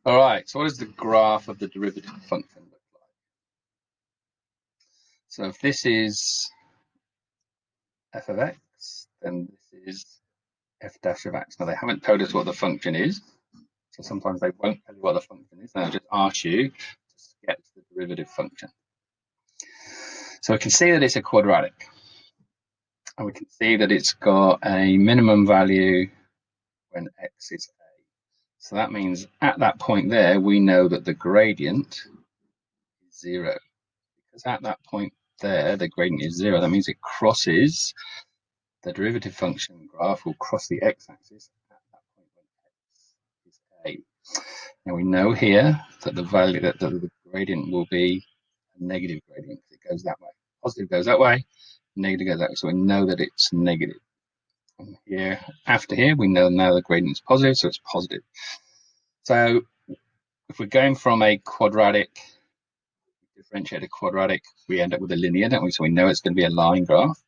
All right, so what does the graph of the derivative function look like? So if this is f of x, then this is f dash of x. Now they haven't told us what the function is, so sometimes they won't tell you what the function is. They'll just ask you to get the derivative function. So we can see that it's a quadratic, and we can see that it's got a minimum value when x is a. So that means at that point there, we know that the gradient is 0. Because at that point there, the gradient is 0. That means it crosses the derivative function graph will cross the x-axis at that point when x is a. Now we know here that the value that the gradient will be a negative gradient because it goes that way. Positive goes that way, negative goes that way. So we know that it's negative. And here, after here, we know now the gradient is positive, so it's positive. So if we're going from a quadratic, differentiate a quadratic, we end up with a linear, don't we? So we know it's going to be a line graph.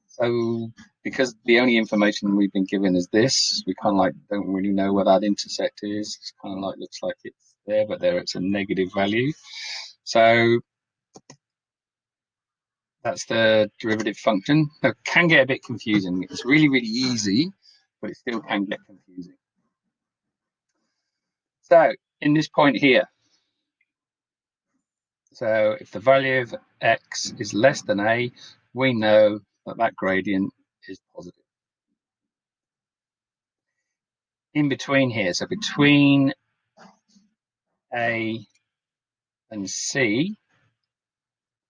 So because the only information we've been given is this, we kind of like don't really know where that intersect is. It's kind of like looks like it's there, but there it's a negative value. So that's the derivative function. It can get a bit confusing. It's really, really easy, but it still can get confusing. So in this point here, so if the value of x is less than a, we know that that gradient is positive. In between here, so between a and c,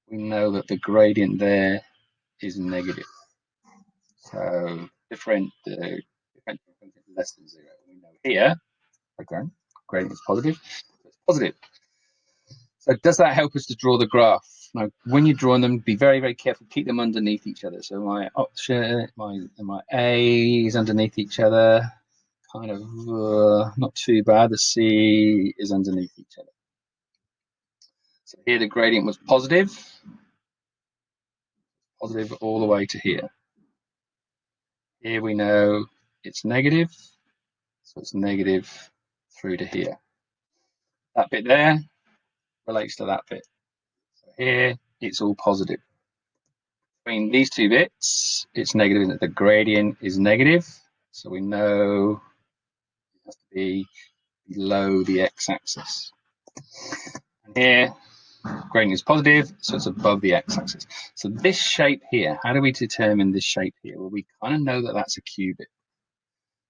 we know that the gradient there is negative. So differential function is less than 0. We know here, again, gradient is positive, so it's positive. So does that help us to draw the graph? Now, when you're drawing them, be very, very careful. Keep them underneath each other. So my option, my A is underneath each other. Kind of not too bad. The C is underneath each other. So here the gradient was positive all the way to here. Here we know it's negative, so it's negative through to here. That bit there relates to that bit. So here it's all positive. Between these two bits, it's negative, and the gradient is negative. So we know it has to be below the x-axis. And here, gradient is positive, so it's above the x-axis. So this shape here, how do we determine this shape here? Well, we kind of know that that's a cubic.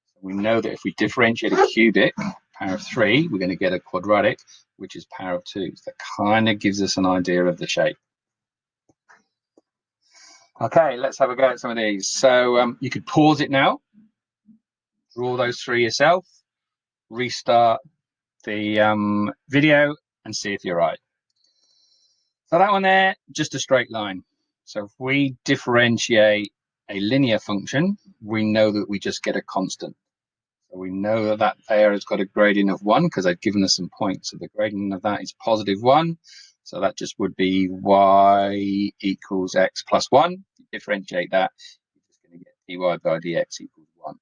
So we know that if we differentiate a cubic, power of 3, we're going to get a quadratic, which is power of 2. So that kind of gives us an idea of the shape. Okay, let's have a go at some of these. So you could pause it now, draw those three yourself, restart the video and see if you're right. So that one there, just a straight line. So if we differentiate a linear function, we know that we just get a constant. So we know that that there has got a gradient of 1 because they've given us some points. So the gradient of that is positive 1. So that just would be y equals x plus 1. You differentiate that, you're just going to get dy by dx equals 1.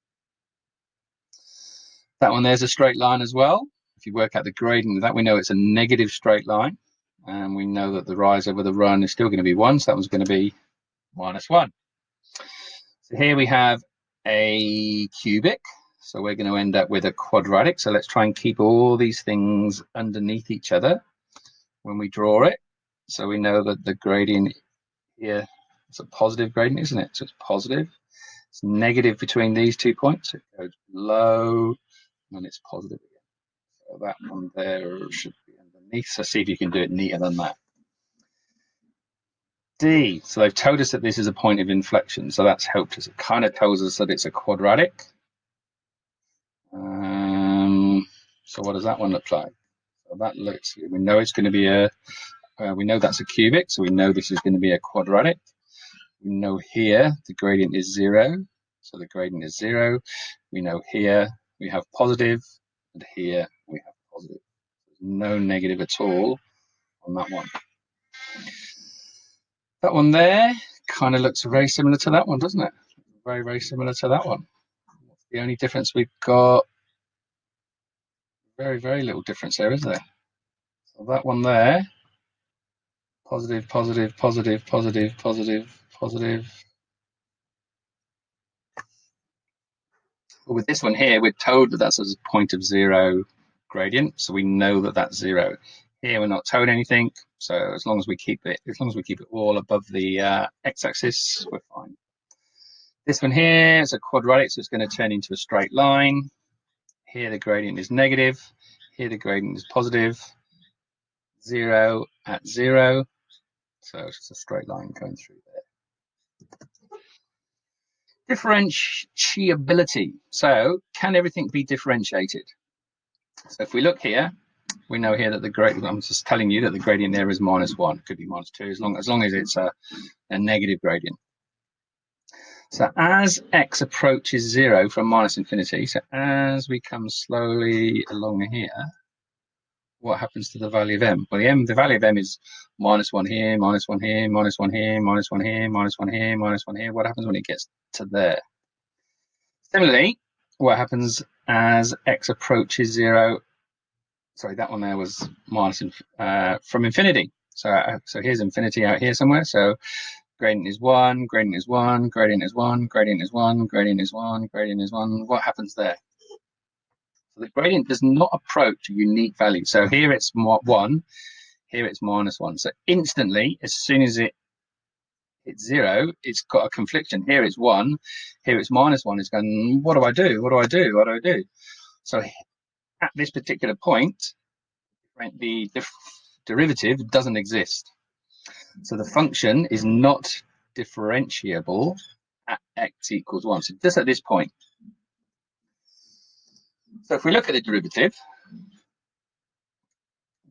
That one there's a straight line as well. If you work out the gradient of that, we know it's a negative straight line. And we know that the rise over the run is still going to be 1. So that one's going to be minus 1. So here we have a cubic. So we're going to end up with a quadratic. So let's try and keep all these things underneath each other when we draw it. So we know that the gradient here is a positive gradient, isn't it? So it's positive. It's negative between these 2 points. It goes below and it's positive again. So that one there should be underneath. So see if you can do it neater than that. D. So they've told us that this is a point of inflection. So that's helped us. It kind of tells us that it's a quadratic. So what does that one look like? So that looks, we know it's going to be we know that's a cubic, so we know this is going to be a quadratic. We know here the gradient is 0, so the gradient is 0. We know here we have positive, and here we have positive. There's no negative at all on that one. That one there kind of looks very similar to that one, doesn't it? Very, very similar to that one. The only difference we've got Very, very little difference there, is there? So that one there, positive, positive, positive, positive, positive, positive. But with this one here, we're told that that's a point of zero gradient, so we know that that's zero. Here we're not told anything, so as long as we keep it all above the x-axis, we're fine. This one here is a quadratic, so it's going to turn into a straight line. Here the gradient is negative. Here the gradient is positive. 0 at 0. So it's just a straight line going through there. Differentiability. So can everything be differentiated? So if we look here, we know here that the gradient, I'm just telling you that the gradient there is -1. It could be -2, as long as it's a negative gradient. So as x approaches 0 from -infinity, so as we come slowly along here, what happens to the value of m? Well, the value of m is -1 here, -1 here, -1 here, -1 here, -1 here, -1 here. What happens when it gets to there? Similarly, what happens as x approaches 0? Sorry, that one there was from infinity. So here's infinity out here somewhere. So gradient is 1, gradient is 1, gradient is 1, gradient is 1, gradient is 1, gradient is 1. What happens there? So the gradient does not approach a unique value. So here it's 1, here it's -1. So instantly, as soon as it hits 0, it's got a confliction. Here it's 1, here it's -1. It's going, what do I do? What do I do? What do I do? So at this particular point, the derivative doesn't exist. So the function is not differentiable at x equals 1. So just at this point. So if we look at the derivative,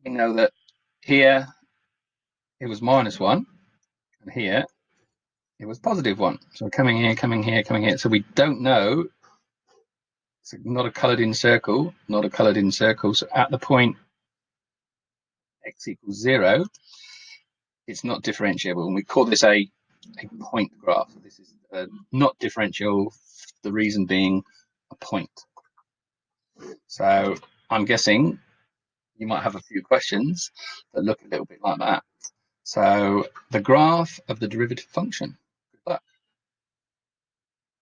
we know that here it was -1, and here it was +1. So we're coming here, coming here, coming here. So we don't know. It's not a coloured in circle, not a coloured in circle. So at the point x equals 0, it's not differentiable. And we call this a point graph. This is not differential, the reason being a point. So I'm guessing you might have a few questions that look a little bit like that. So the graph of the derivative function.